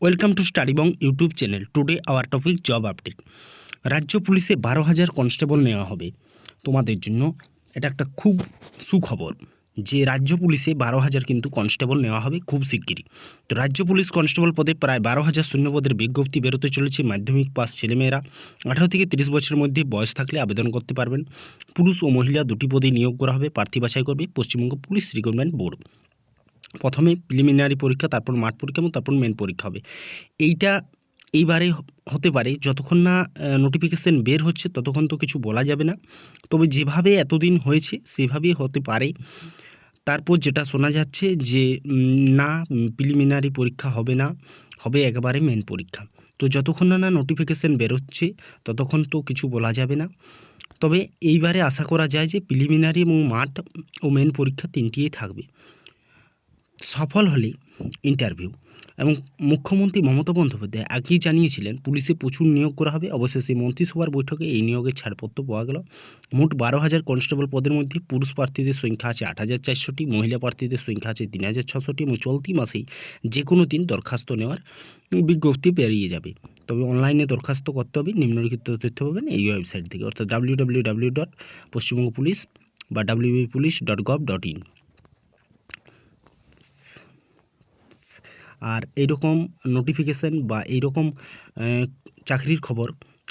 Welcome to স্টাডিবং YouTube channel. Today our topic job update. রাজ্য পুলিশে 12,000 কনস্টেবল নেওয়া হবে তোমাদের জন্য। এটা একটা খুব সুখবর যে রাজ্য পুলিশে 12,000 কিন্তু কনস্টেবল নেওয়া হবে খুব শিগগিরই। তো রাজ্য পুলিশ কনস্টেবল পদে প্রায় 12,000 শূন্যপদের বিজ্ঞপ্তি বেরোতে চলেছে। মাধ্যমিক পাস ছেলেমেয়েরা 18 থেকে 30 বছরের মধ্যে বয়স থাকলে আবেদন করতে পারবেন। পুরুষ ও মহিলা দুটি পদে নিয়োগ করা হবে। প্রার্থী বাছাই করবে পশ্চিমবঙ্গ পুলিশ রিক্রুটমেন্ট বোর্ড। প্রথমে প্রিলিমিনারি পরীক্ষা, তারপর মাঠ পরীক্ষা এবং তারপর মেন পরীক্ষা হবে। এইবারে হতে পারে, যতক্ষণ না নোটিফিকেশান বের হচ্ছে ততক্ষণ তো কিছু বলা যাবে না। তবে যেভাবে এতদিন হয়েছে সেভাবেই হতে পারে। তারপর যেটা শোনা যাচ্ছে যে না, প্রিলিমিনারি পরীক্ষা হবে না, হবে একেবারে মেন পরীক্ষা। তো যতক্ষণ না নোটিফিকেশান বেরোচ্ছে ততক্ষণ তো কিছু বলা যাবে না। তবে এইবারে আশা করা যায় যে প্রিলিমিনারি এবং মাঠ ও মেন পরীক্ষা তিনটিই থাকবে। সফল হলে ইন্টারভিউ। এবং মুখ্যমন্ত্রী মমতা বন্দ্যোপাধ্যায় আগেই জানিয়েছিলেন পুলিশে প্রচুর নিয়োগ করা হবে। অবশেষে মন্ত্রিসভার বৈঠকে এই নিয়োগের ছাড়পত্র পাওয়া গেল। মোট 12,000 কনস্টেবল পদের মধ্যে পুরুষ প্রার্থীদের সংখ্যা আছে 8,400টি, মহিলা প্রার্থীদের সংখ্যা আছে 3,600টি এবং চলতি মাসেই যে কোনো দিন দরখাস্ত নেওয়ার বিজ্ঞপ্তি বেরিয়ে যাবে। তবে অনলাইনে দরখাস্ত করতে হবে। নিম্নলিখিত তথ্য পাবেন এই ওয়েবসাইট থেকে, অর্থাৎ www.পশ্চিমবঙ্গ পুলিশ বা wbpolice.gov.in। আর এইরকম নোটিফিকেশান বা এইরকম চাকরির খবর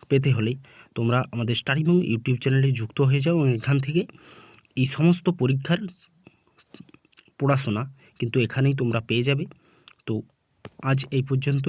পেতে হলে তোমরা আমাদের স্টাডিবং ইউটিউব চ্যানেলে যুক্ত হয়ে যাও এবং এখান থেকে এই সমস্ত পরীক্ষার পড়াশোনা কিন্তু এখানেই তোমরা পেয়ে যাবে। তো আজ এই পর্যন্ত।